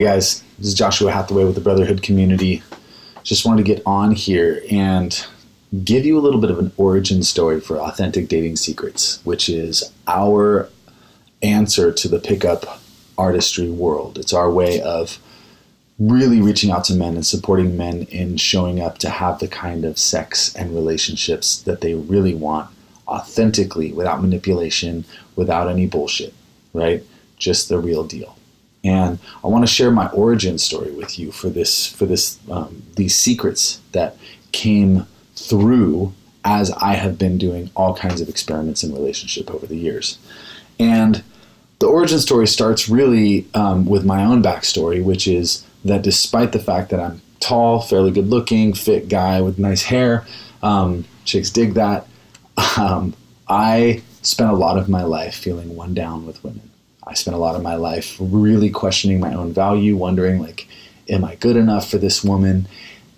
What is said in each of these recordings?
Hey guys, this is Joshua Hathaway with the Brotherhood Community. Just wanted to get on here and give you a little bit of an origin story for Authentic Dating Secrets, which is our answer to the pickup artistry world. It's our way of really reaching out to men and supporting men in showing up to have the kind of sex and relationships that they really want authentically, without manipulation, without any bullshit, right? Just the real deal. And I want to share my origin story with you for these secrets that came through as I have been doing all kinds of experiments in relationship over the years. And the origin story starts really with my own backstory, which is that despite the fact that I'm tall, fairly good looking, fit guy with nice hair, chicks dig that, I spent a lot of my life feeling one down with women. I spent a lot of my life really questioning my own value, wondering, like, am I good enough for this woman?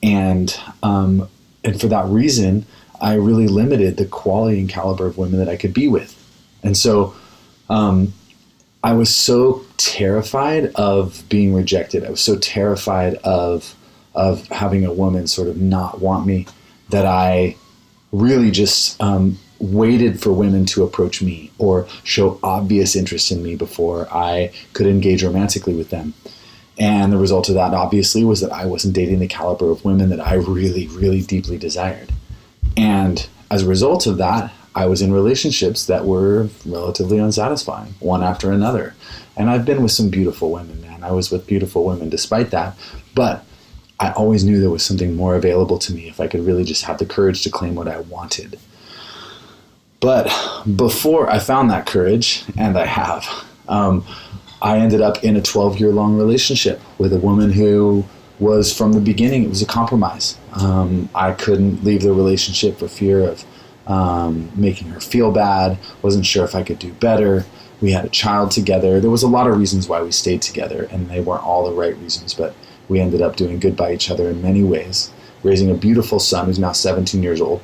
And for that reason, I really limited the quality and caliber of women that I could be with. And so I was so terrified of being rejected. I was so terrified of having a woman sort of not want me that I really just waited for women to approach me or show obvious interest in me before I could engage romantically with them. And the result of that, obviously, was that I wasn't dating the caliber of women that I really, really deeply desired. And as a result of that, I was in relationships that were relatively unsatisfying, one after another. And I've been with some beautiful women, man. I was with beautiful women despite that. But I always knew there was something more available to me if I could really just have the courage to claim what I wanted. But before I found that courage, and I have, I ended up in a 12-year-long relationship with a woman who was, from the beginning, it was a compromise. I couldn't leave the relationship for fear of making her feel bad, wasn't sure if I could do better. We had a child together. There was a lot of reasons why we stayed together, and they weren't all the right reasons, but we ended up doing good by each other in many ways, raising a beautiful son who's now 17 years old.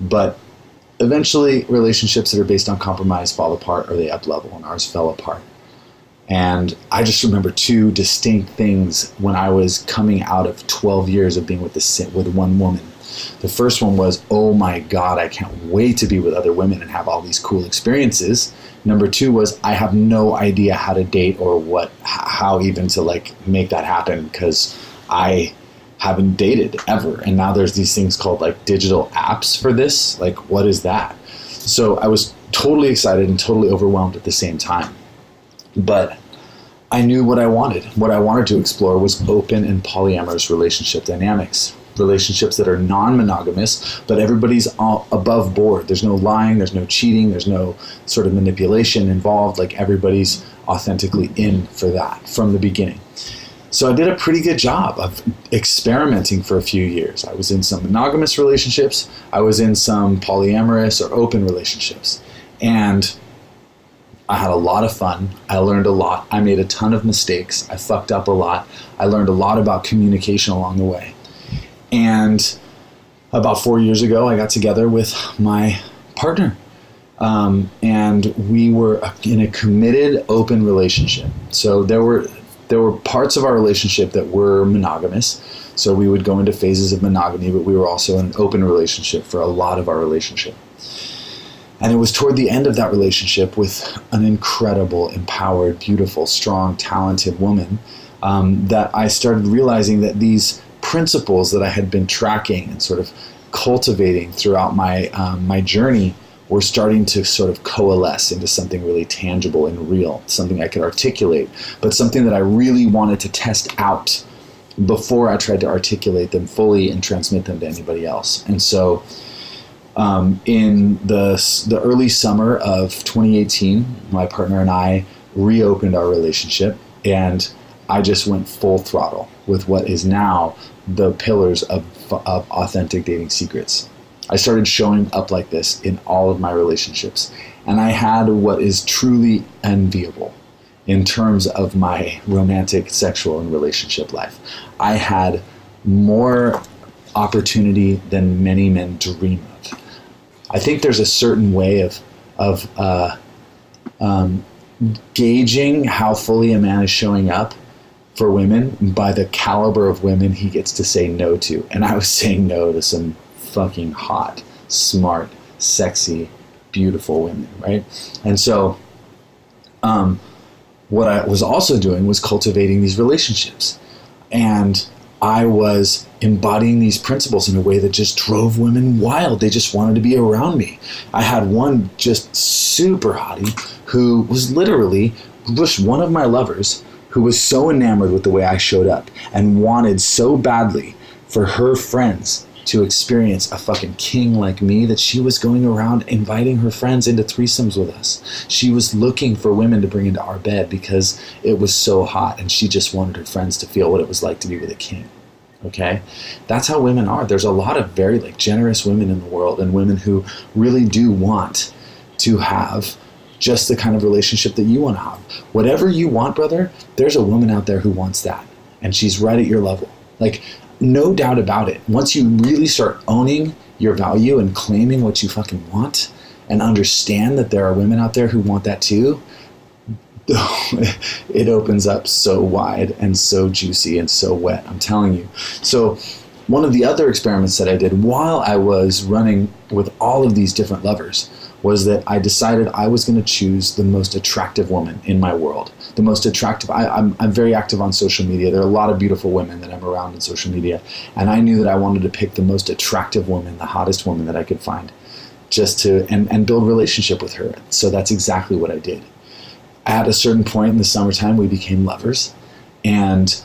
But eventually, relationships that are based on compromise fall apart or they up-level, and ours fell apart. And I just remember two distinct things when I was coming out of 12 years of being with one woman. The first one was, oh my God, I can't wait to be with other women and have all these cool experiences. Number two was, I have no idea how to date or how even to make that happen, because I haven't dated ever. And now there's these things called digital apps for this. What is that? So I was totally excited and totally overwhelmed at the same time. But I knew what I wanted. What I wanted to explore was open and polyamorous relationship dynamics. Relationships that are non-monogamous, but everybody's all above board. There's no lying, there's no cheating, there's no sort of manipulation involved. Everybody's authentically in for that from the beginning. So I did a pretty good job of experimenting for a few years. I was in some monogamous relationships. I was in some polyamorous or open relationships. And I had a lot of fun. I learned a lot. I made a ton of mistakes. I fucked up a lot. I learned a lot about communication along the way. And about 4 years ago, I got together with my partner. And we were in a committed, open relationship. So there were parts of our relationship that were monogamous. So we would go into phases of monogamy, but we were also in an open relationship for a lot of our relationship. And it was toward the end of that relationship with an incredible, empowered, beautiful, strong, talented woman that I started realizing that these principles that I had been tracking and sort of cultivating throughout my journey were starting to sort of coalesce into something really tangible and real, something I could articulate, but something that I really wanted to test out before I tried to articulate them fully and transmit them to anybody else. And so in the early summer of 2018, my partner and I reopened our relationship, and I just went full throttle with what is now the pillars of Authentic Dating Secrets. I started showing up like this in all of my relationships, and I had what is truly enviable in terms of my romantic, sexual, and relationship life. I had more opportunity than many men dream of. I think there's a certain way of gauging how fully a man is showing up for women by the caliber of women he gets to say no to. And I was saying no to some fucking hot, smart, sexy, beautiful women, right? And so what I was also doing was cultivating these relationships. And I was embodying these principles in a way that just drove women wild. They just wanted to be around me. I had one just super hottie who was literally just one of my lovers, who was so enamored with the way I showed up and wanted so badly for her friends to experience a fucking king like me that she was going around inviting her friends into threesomes with us. She was looking for women to bring into our bed because it was so hot, and she just wanted her friends to feel what it was like to be with a king. Okay? That's how women are. There's a lot of very generous women in the world, and women who really do want to have just the kind of relationship that you want to have. Whatever you want, brother, there's a woman out there who wants that, and she's right at your level. No doubt about it. Once you really start owning your value and claiming what you fucking want and understand that there are women out there who want that too, it opens up so wide and so juicy and so wet, I'm telling you. So one of the other experiments that I did while I was running with all of these different lovers was that I decided I was going to choose the most attractive woman in my world. The most attractive. I'm very active on social media. There are a lot of beautiful women that I'm around in social media. And I knew that I wanted to pick the most attractive woman, the hottest woman that I could find, just to, and build a relationship with her. So that's exactly what I did. At a certain point in the summertime, we became lovers. And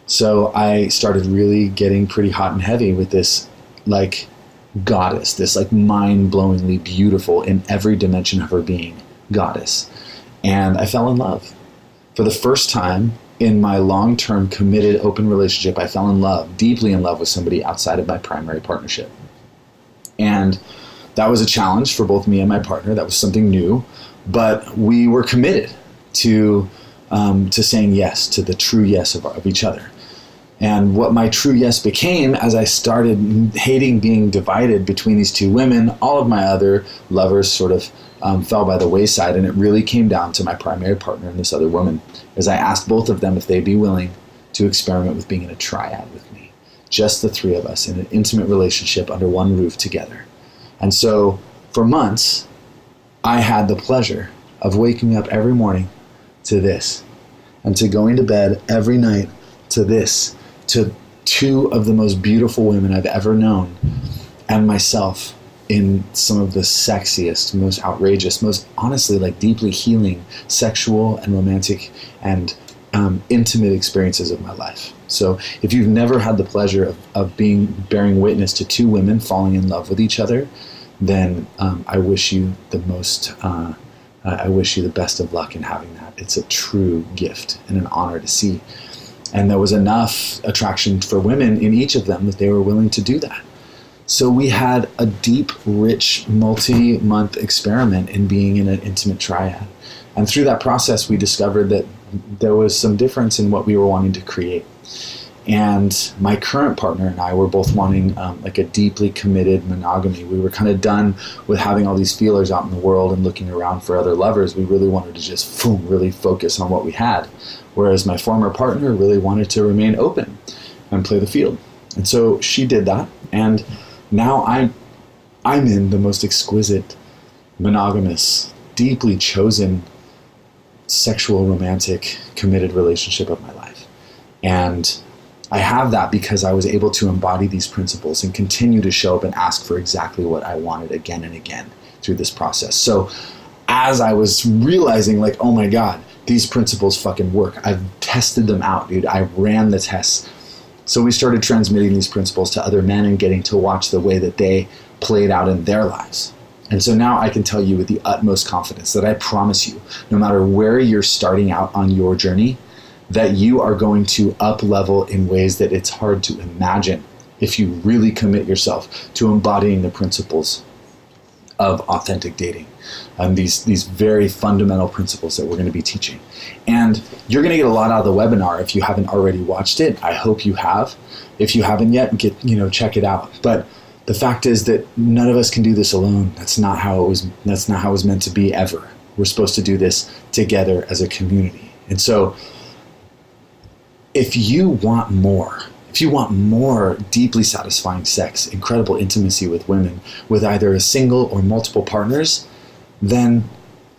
so I started really getting pretty hot and heavy with this, goddess, this mind-blowingly beautiful in every dimension of her being goddess. And I fell in love. For the first time in my long-term committed open relationship, I fell in love, deeply in love with somebody outside of my primary partnership. And that was a challenge for both me and my partner. That was something new, but we were committed to saying yes, to the true yes of each other. And what my true yes became, as I started hating being divided between these two women, all of my other lovers sort of fell by the wayside, and it really came down to my primary partner and this other woman, as I asked both of them if they'd be willing to experiment with being in a triad with me, just the three of us in an intimate relationship under one roof together. And so for months, I had the pleasure of waking up every morning to this, and to going to bed every night to this, to two of the most beautiful women I've ever known, and myself in some of the sexiest, most outrageous, most honestly deeply healing sexual and romantic and intimate experiences of my life. So if you've never had the pleasure of bearing witness to two women falling in love with each other, then I wish you the best of luck in having that. It's a true gift and an honor to see. And there was enough attraction for women in each of them that they were willing to do that. So we had a deep, rich, multi-month experiment in being in an intimate triad. And through that process, we discovered that there was some difference in what we were wanting to create. And my current partner and I were both wanting a deeply committed monogamy. We were kind of done with having all these feelers out in the world and looking around for other lovers. We really wanted to just really focus on what we had. Whereas my former partner really wanted to remain open and play the field. And so she did that. And now I'm in the most exquisite, monogamous, deeply chosen, sexual, romantic, committed relationship of my life. And I have that because I was able to embody these principles and continue to show up and ask for exactly what I wanted again and again through this process. So as I was realizing oh my God, these principles fucking work. I've tested them out, dude. I ran the tests. So we started transmitting these principles to other men and getting to watch the way that they played out in their lives. And so now I can tell you with the utmost confidence that I promise you, no matter where you're starting out on your journey, that you are going to up level in ways that it's hard to imagine if you really commit yourself to embodying the principles of authentic dating. These very fundamental principles that we're going to be teaching. And you're going to get a lot out of the webinar if you haven't already watched it. I hope you have. If you haven't yet, check it out. But the fact is that none of us can do this alone. That's not how it was meant to be ever. We're supposed to do this together as a community. And so if you want more, if you want more deeply satisfying sex, incredible intimacy with women, with either a single or multiple partners, then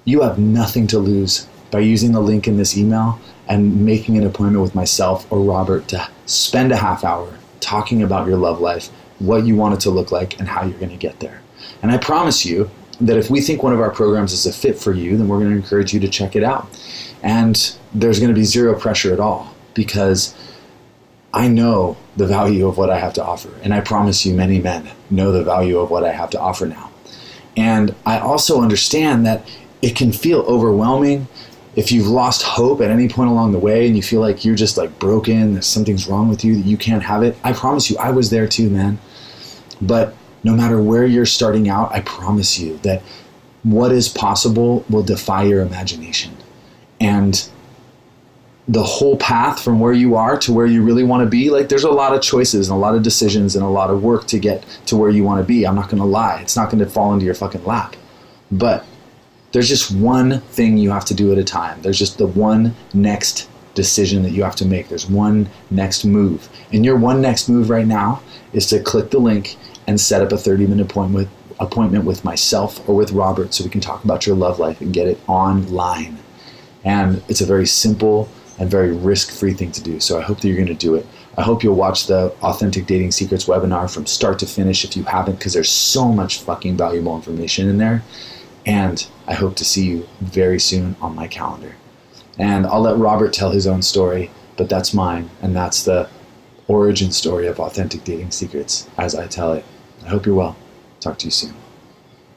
you have nothing to lose by using the link in this email and making an appointment with myself or Robert to spend a half hour talking about your love life, what you want it to look like, and how you're going to get there. And I promise you that if we think one of our programs is a fit for you, then we're going to encourage you to check it out. And there's going to be zero pressure at all, because I know the value of what I have to offer. And I promise you many men know the value of what I have to offer now. And I also understand that it can feel overwhelming if you've lost hope at any point along the way and you feel like you're just like broken, that something's wrong with you, that you can't have it. I promise you, I was there too, man. But no matter where you're starting out, I promise you that what is possible will defy your imagination. And the whole path from where you are to where you really want to be, like there's a lot of choices and a lot of decisions and a lot of work to get to where you want to be. I'm not going to lie. It's not going to fall into your fucking lap. But there's just one thing you have to do at a time. There's just the one next decision that you have to make. There's one next move. And your one next move right now is to click the link and set up a 30-minute appointment with myself or with Robert so we can talk about your love life and get it online. And it's a very simple and very risk-free thing to do. So I hope that you're going to do it. I hope you'll watch the Authentic Dating Secrets webinar from start to finish if you haven't, because there's so much fucking valuable information in there. And I hope to see you very soon on my calendar. And I'll let Robert tell his own story, but that's mine. And that's the origin story of Authentic Dating Secrets as I tell it. I hope you're well. Talk to you soon.